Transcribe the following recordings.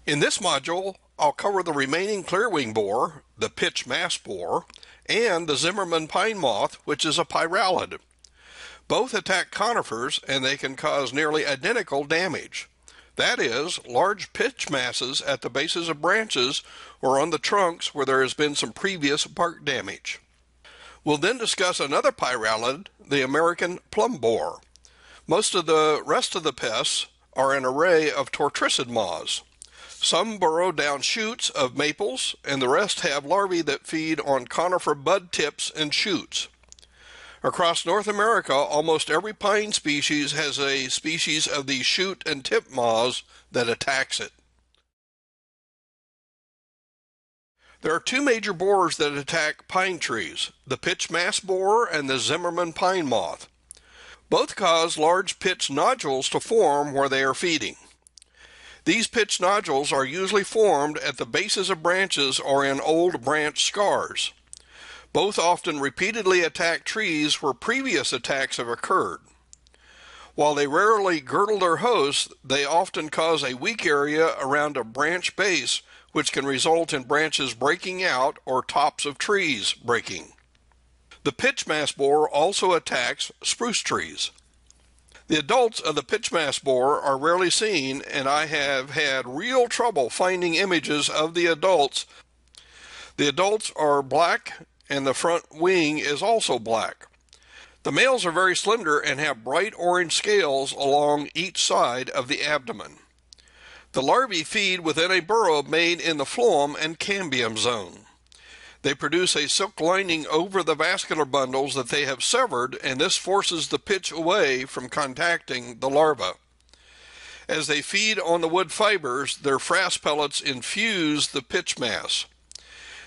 In this module, I'll cover the remaining clearwing borer, the Pitchmass Borer, and the Zimmermann Pinemoth, which is a pyralid. Both attack conifers, and they can cause nearly identical damage. That is, large pitch masses at the bases of branches or on the trunks where there has been some previous bark damage. We'll then discuss another pyralid, the American plum borer. Most of the rest of the pests are an array of tortricid moths. Some burrow down shoots of maples, and the rest have larvae that feed on conifer bud tips and shoots. Across North America, almost every pine species has a species of these shoot and tip moths that attacks it. There are two major borers that attack pine trees, the Pitchmass Borer and the Zimmermann Pinemoth. Both cause large pitch nodules to form where they are feeding. These pitch nodules are usually formed at the bases of branches or in old branch scars. Both often repeatedly attack trees where previous attacks have occurred. While they rarely girdle their hosts, they often cause a weak area around a branch base, which can result in branches breaking out or tops of trees breaking. The Pitchmass borer also attacks spruce trees. The adults of the Pitchmass borer are rarely seen, and I have had real trouble finding images of the adults. The adults are black, and the front wing is also black. The males are very slender and have bright orange scales along each side of the abdomen. The larvae feed within a burrow made in the phloem and cambium zone. They produce a silk lining over the vascular bundles that they have severed, and this forces the pitch away from contacting the larva. As they feed on the wood fibers, their frass pellets infuse the pitch mass.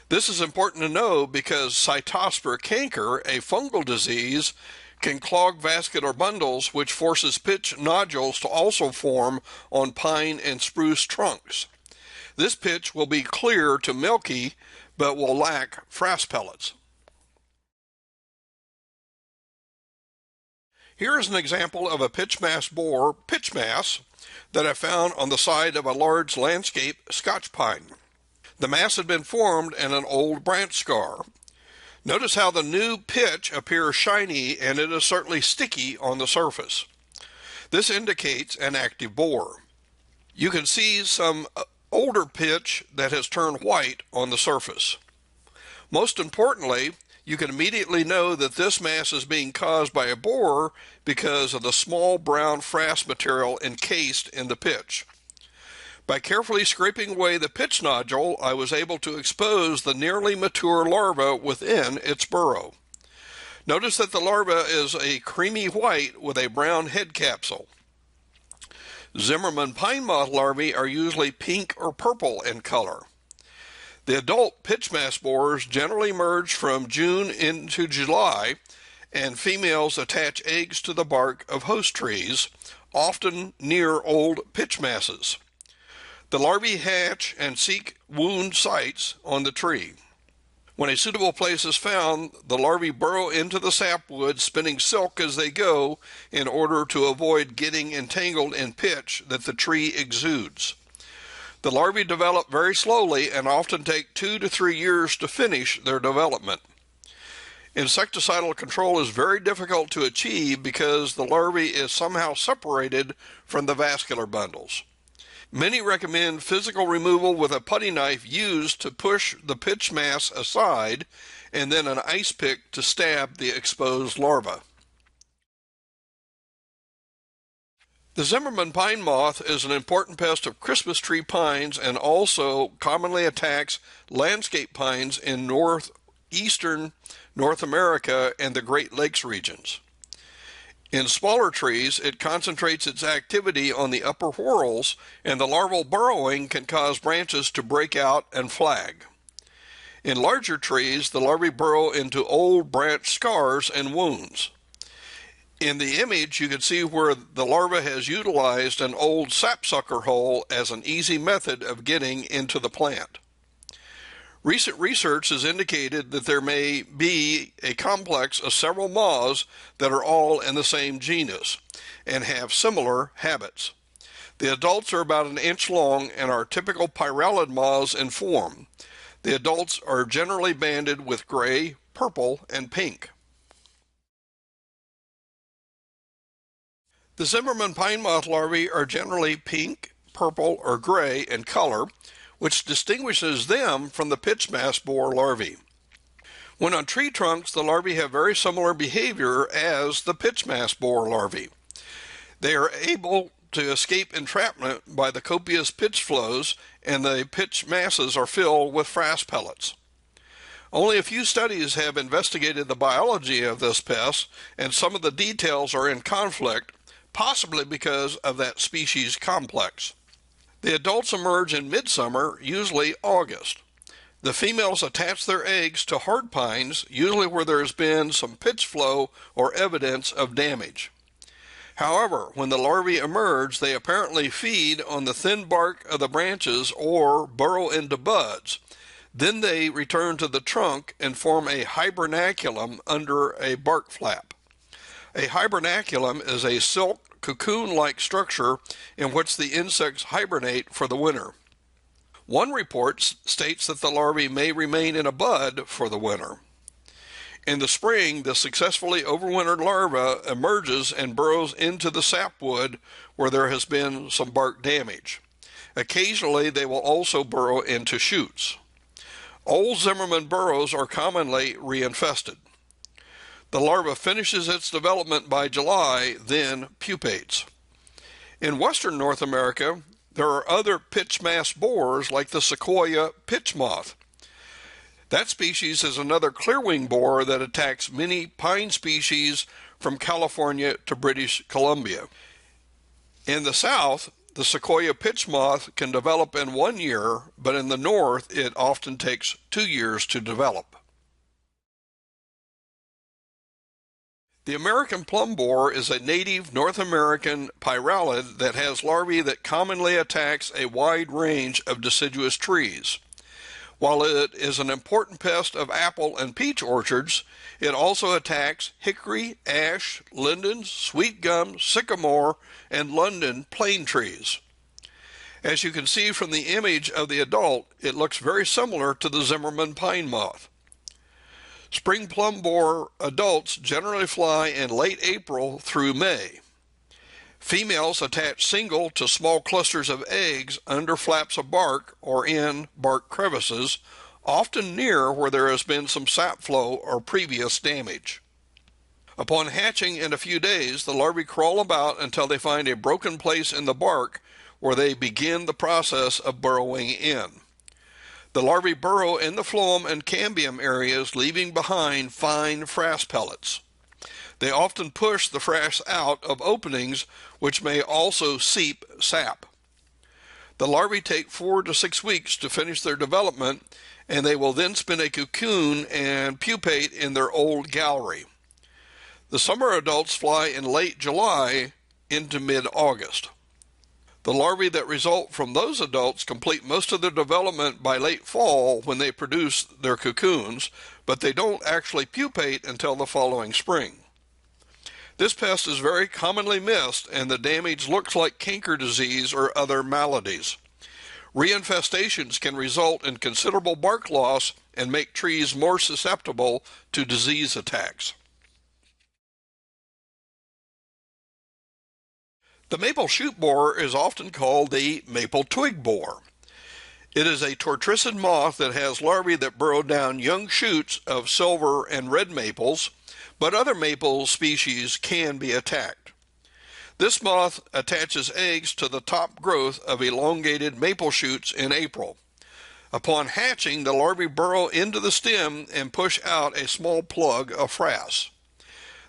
This is important to know because cytospora canker, a fungal disease, can clog vascular bundles, which forces pitch nodules to also form on pine and spruce trunks. This pitch will be clear to milky, but will lack frass pellets. Here is an example of a Pitchmass borer pitchmass that I found on the side of a large landscape Scotch pine. The mass had been formed in an old branch scar. Notice how the new pitch appears shiny, and it is certainly sticky on the surface. This indicates an active borer. You can see some older pitch that has turned white on the surface. Most importantly, you can immediately know that this mass is being caused by a borer because of the small brown frass material encased in the pitch. By carefully scraping away the pitch nodule, I was able to expose the nearly mature larva within its burrow. Notice that the larva is a creamy white with a brown head capsule. Zimmermann Pinemoth larvae are usually pink or purple in color. The adult Pitchmass borers generally emerge from June into July, and females attach eggs to the bark of host trees, often near old pitch masses. The larvae hatch and seek wound sites on the tree. When a suitable place is found, the larvae burrow into the sapwood, spinning silk as they go in order to avoid getting entangled in pitch that the tree exudes. The larvae develop very slowly and often take 2 to 3 years to finish their development. Insecticidal control is very difficult to achieve because the larvae is somehow separated from the vascular bundles. Many recommend physical removal with a putty knife used to push the pitch mass aside, and then an ice pick to stab the exposed larva. The Zimmermann pine moth is an important pest of Christmas tree pines and also commonly attacks landscape pines in northeastern North America and the Great Lakes regions. In smaller trees, it concentrates its activity on the upper whorls, and the larval burrowing can cause branches to break out and flag. In larger trees, the larvae burrow into old branch scars and wounds. In the image, you can see where the larva has utilized an old sapsucker hole as an easy method of getting into the plant. Recent research has indicated that there may be a complex of several moths that are all in the same genus and have similar habits. The adults are about an inch long and are typical pyralid moths in form. The adults are generally banded with gray, purple, and pink. The Zimmermann Pinemoth larvae are generally pink, purple, or gray in color, which distinguishes them from the Pitchmass Borer larvae. When on tree trunks, the larvae have very similar behavior as the Pitchmass Borer larvae. They are able to escape entrapment by the copious pitch flows, and the pitch masses are filled with frass pellets. Only a few studies have investigated the biology of this pest, and some of the details are in conflict, possibly because of that species complex. The adults emerge in midsummer, usually August. The females attach their eggs to hard pines, usually where there has been some pitch flow or evidence of damage. However, when the larvae emerge, they apparently feed on the thin bark of the branches or burrow into buds. Then they return to the trunk and form a hibernaculum under a bark flap. A hibernaculum is a silk cocoon-like structure in which the insects hibernate for the winter. One report states that the larvae may remain in a bud for the winter. In the spring, the successfully overwintered larva emerges and burrows into the sapwood where there has been some bark damage. Occasionally, they will also burrow into shoots. Old Zimmerman burrows are commonly reinfested. The larva finishes its development by July, then pupates. In western North America, there are other Pitchmass borers like the Sequoia pitchmoth. That species is another clearwing borer that attacks many pine species from California to British Columbia. In the south, the Sequoia pitchmoth can develop in 1 year, but in the north it often takes 2 years to develop. The American plum borer is a native North American pyralid that has larvae that commonly attacks a wide range of deciduous trees. While it is an important pest of apple and peach orchards, it also attacks hickory, ash, lindens, sweet gum, sycamore, and London plane trees. As you can see from the image of the adult, it looks very similar to the Zimmermann Pinemoth. Spring plum borer adults generally fly in late April through May. Females attach single to small clusters of eggs under flaps of bark or in bark crevices, often near where there has been some sap flow or previous damage. Upon hatching in a few days, the larvae crawl about until they find a broken place in the bark where they begin the process of burrowing in. The larvae burrow in the phloem and cambium areas, leaving behind fine frass pellets. They often push the frass out of openings, which may also seep sap. The larvae take 4 to 6 weeks to finish their development, and they will then spin a cocoon and pupate in their old gallery. The summer adults fly in late July into mid-August. The larvae that result from those adults complete most of their development by late fall when they produce their cocoons, but they don't actually pupate until the following spring. This pest is very commonly missed, and the damage looks like canker disease or other maladies. Reinfestations can result in considerable bark loss and make trees more susceptible to disease attacks. The maple shoop borer is often called the maple twig borer. It is a tortricid moth that has larvae that burrow down young shoots of silver and red maples, but other maple species can be attacked. This moth attaches eggs to the top growth of elongated maple shoots in April. Upon hatching, the larvae burrow into the stem and push out a small plug of frass.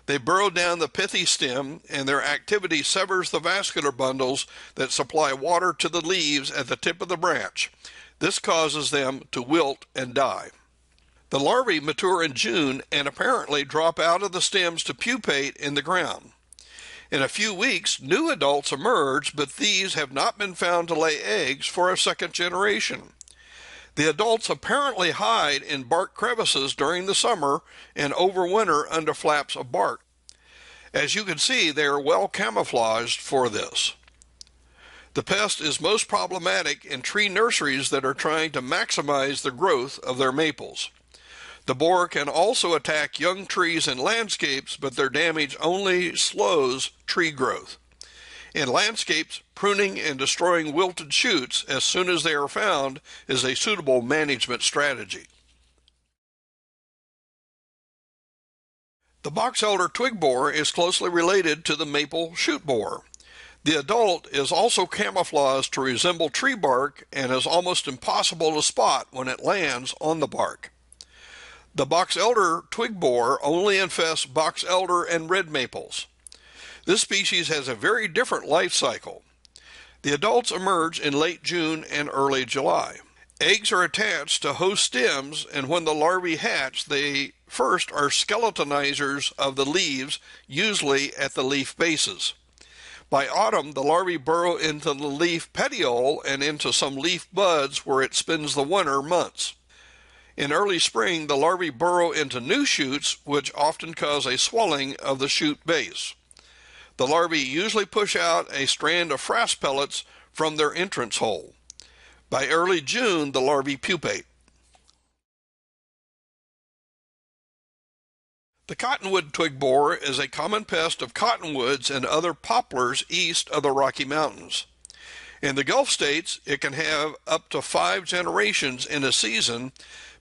They burrow down the pithy stem, and their activity severs the vascular bundles that supply water to the leaves at the tip of the branch. This causes them to wilt and die. The larvae mature in June and apparently drop out of the stems to pupate in the ground. In a few weeks, new adults emerge, but these have not been found to lay eggs for a second generation. The adults apparently hide in bark crevices during the summer and overwinter under flaps of bark. As you can see, they are well camouflaged for this. The pest is most problematic in tree nurseries that are trying to maximize the growth of their maples. The borer can also attack young trees in landscapes, but their damage only slows tree growth. In landscapes, pruning and destroying wilted shoots as soon as they are found is a suitable management strategy. The Boxelder twig borer is closely related to the maple shoot borer. The adult is also camouflaged to resemble tree bark and is almost impossible to spot when it lands on the bark. The Boxelder twig borer only infests boxelder and red maples. This species has a very different life cycle. The adults emerge in late June and early July. Eggs are attached to host stems, and when the larvae hatch, they first are skeletonizers of the leaves, usually at the leaf bases. By autumn, the larvae burrow into the leaf petiole and into some leaf buds where it spends the winter months. In early spring, the larvae burrow into new shoots, which often cause a swelling of the shoot base. The larvae usually push out a strand of frass pellets from their entrance hole. By early June, the larvae pupate. The cottonwood twig borer is a common pest of cottonwoods and other poplars east of the Rocky Mountains. In the Gulf states, it can have up to 5 generations in a season,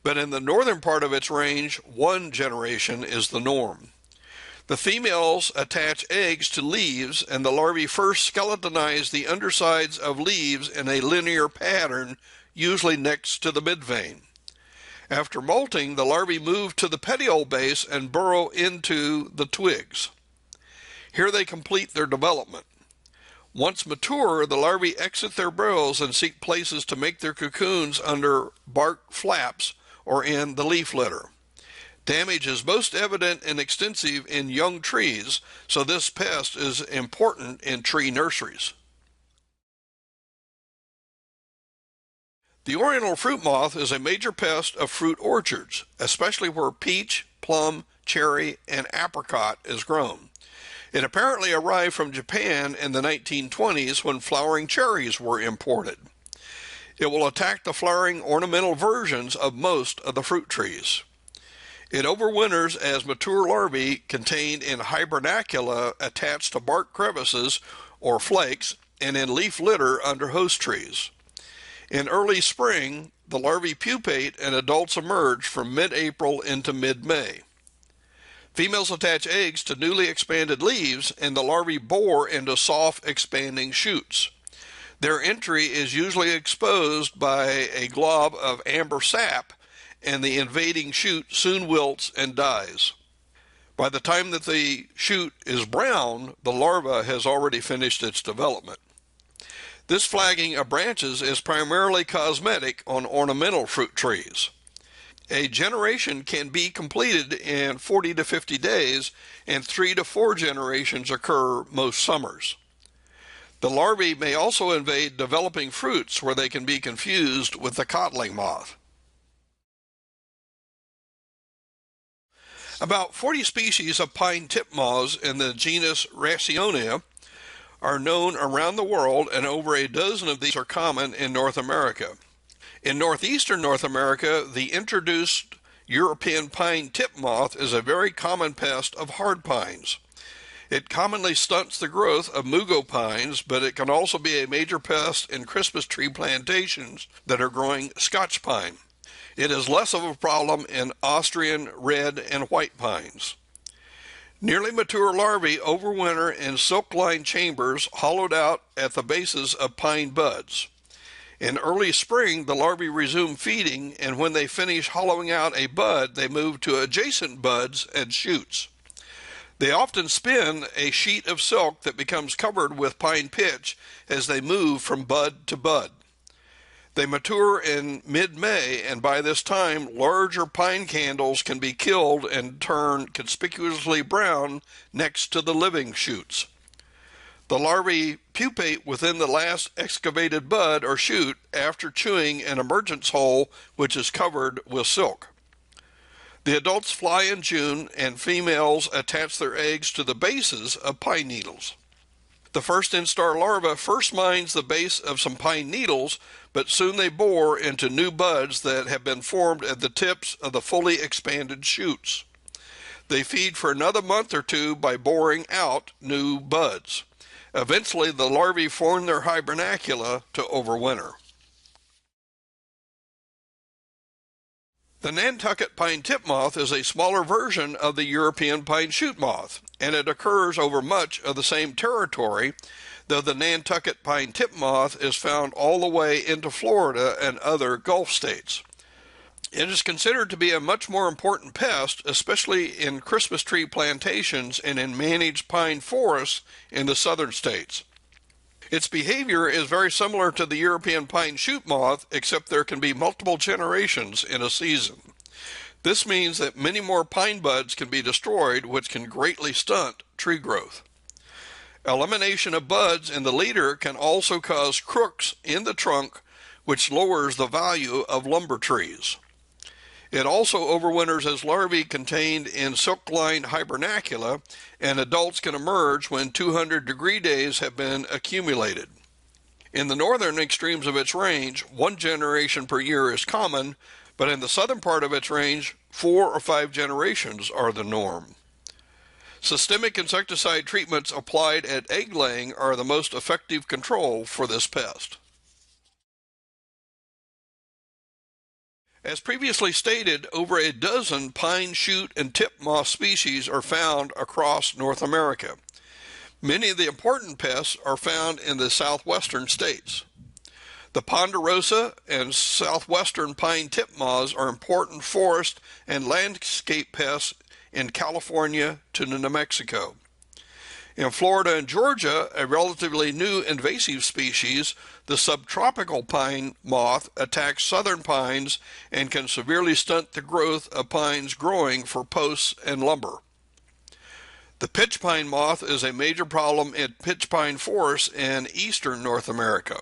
but in the northern part of its range, 1 generation is the norm. The females attach eggs to leaves, and the larvae first skeletonize the undersides of leaves in a linear pattern, usually next to the midvein. After molting, the larvae move to the petiole base and burrow into the twigs. Here they complete their development. Once mature, the larvae exit their burrows and seek places to make their cocoons under bark flaps or in the leaf litter. Damage is most evident and extensive in young trees, so this pest is important in tree nurseries. The oriental fruit moth is a major pest of fruit orchards, especially where peach, plum, cherry, and apricot is grown. It apparently arrived from Japan in the 1920s when flowering cherries were imported. It will attack the flowering ornamental versions of most of the fruit trees. It overwinters as mature larvae contained in hibernacula attached to bark crevices or flakes and in leaf litter under host trees. In early spring, the larvae pupate and adults emerge from mid-April into mid-May. Females attach eggs to newly expanded leaves, and the larvae bore into soft, expanding shoots. Their entry is usually exposed by a glob of amber sap, and the invading shoot soon wilts and dies. By the time that the shoot is brown, the larva has already finished its development. This flagging of branches is primarily cosmetic on ornamental fruit trees. A generation can be completed in 40 to 50 days, and 3 to 4 generations occur most summers. The larvae may also invade developing fruits where they can be confused with the codling moth. About 40 species of pine tip moths in the genus Racionia are known around the world, and over a dozen of these are common in North America. In northeastern North America, the introduced European pine tip moth is a very common pest of hard pines. It commonly stunts the growth of mugo pines, but it can also be a major pest in Christmas tree plantations that are growing Scotch pine. It is less of a problem in Austrian red and white pines. Nearly mature larvae overwinter in silk-lined chambers hollowed out at the bases of pine buds. In early spring, the larvae resume feeding, and when they finish hollowing out a bud, they move to adjacent buds and shoots. They often spin a sheet of silk that becomes covered with pine pitch as they move from bud to bud. They mature in mid-May, and by this time, larger pine candles can be killed and turn conspicuously brown next to the living shoots. The larvae pupate within the last excavated bud or shoot after chewing an emergence hole which is covered with silk. The adults fly in June, and females attach their eggs to the bases of pine needles. The first instar larva first mines the base of some pine needles, but soon they bore into new buds that have been formed at the tips of the fully expanded shoots. They feed for another month or two by boring out new buds. Eventually, the larvae form their hibernacula to overwinter. The Nantucket pine tip moth is a smaller version of the European pine shoot moth, and it occurs over much of the same territory, though the Nantucket pine tip moth is found all the way into Florida and other Gulf states. It is considered to be a much more important pest, especially in Christmas tree plantations and in managed pine forests in the southern states. Its behavior is very similar to the European pine shoot moth, except there can be multiple generations in a season. This means that many more pine buds can be destroyed, which can greatly stunt tree growth. Elimination of buds in the leader can also cause crooks in the trunk, which lowers the value of lumber trees. It also overwinters as larvae contained in silk-lined hibernacula, and adults can emerge when 200-degree days have been accumulated. In the northern extremes of its range, 1 generation per year is common, but in the southern part of its range, 4 or 5 generations are the norm. Systemic insecticide treatments applied at egg laying are the most effective control for this pest. As previously stated, over a dozen pine shoot and tip moth species are found across North America. Many of the important pests are found in the southwestern states. The ponderosa and southwestern pine tip moths are important forest and landscape pests in California to New Mexico. In Florida and Georgia, a relatively new invasive species, the subtropical pine moth, attacks southern pines and can severely stunt the growth of pines growing for posts and lumber. The pitch pine moth is a major problem in pitch pine forests in eastern North America.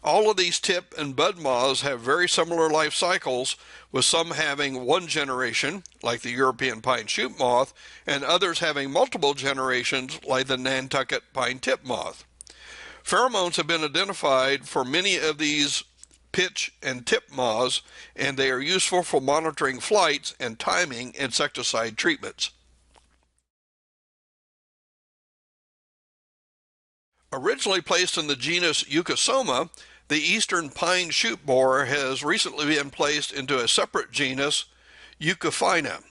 All of these tip and bud moths have very similar life cycles, with some having 1 generation, like the European pine shoot moth, and others having multiple generations, like the Nantucket pine tip moth. Pheromones have been identified for many of these pitch and tip moths, and they are useful for monitoring flights and timing insecticide treatments. Originally placed in the genus Eucosoma, the eastern pine shoot borer has recently been placed into a separate genus, Eucophina,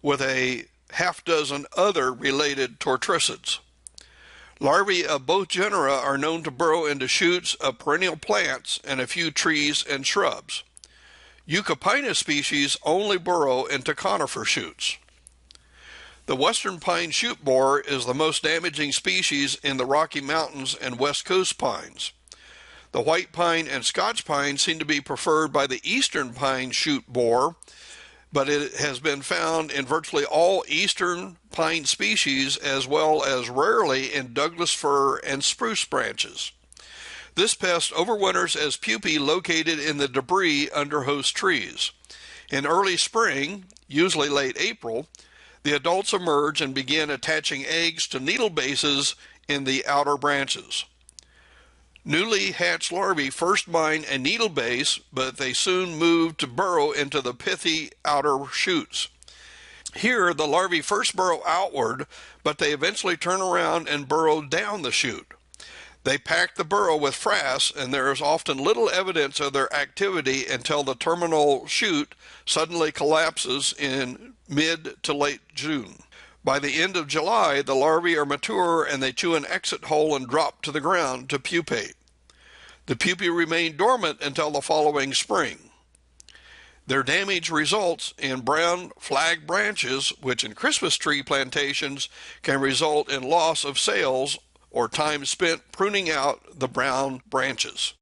with a half-dozen other related tortricids. Larvae of both genera are known to burrow into shoots of perennial plants and a few trees and shrubs. Eucophina species only burrow into conifer shoots. The western pine shoot borer is the most damaging species in the Rocky Mountains and West Coast pines. The white pine and Scotch pine seem to be preferred by the eastern pine shoot borer, but it has been found in virtually all eastern pine species, as well as rarely in Douglas fir and spruce branches. This pest overwinters as pupae located in the debris under host trees. In early spring, usually late April, the adults emerge and begin attaching eggs to needle bases in the outer branches. Newly hatched larvae first mine a needle base, but they soon move to burrow into the pithy outer shoots. Here, the larvae first burrow outward, but they eventually turn around and burrow down the shoot. They pack the burrow with frass, and there is often little evidence of their activity until the terminal shoot suddenly collapses in mid to late June. By the end of July, the larvae are mature and they chew an exit hole and drop to the ground to pupate. The pupae remain dormant until the following spring. Their damage results in brown flag branches, which in Christmas tree plantations can result in loss of sales or time spent pruning out the brown branches.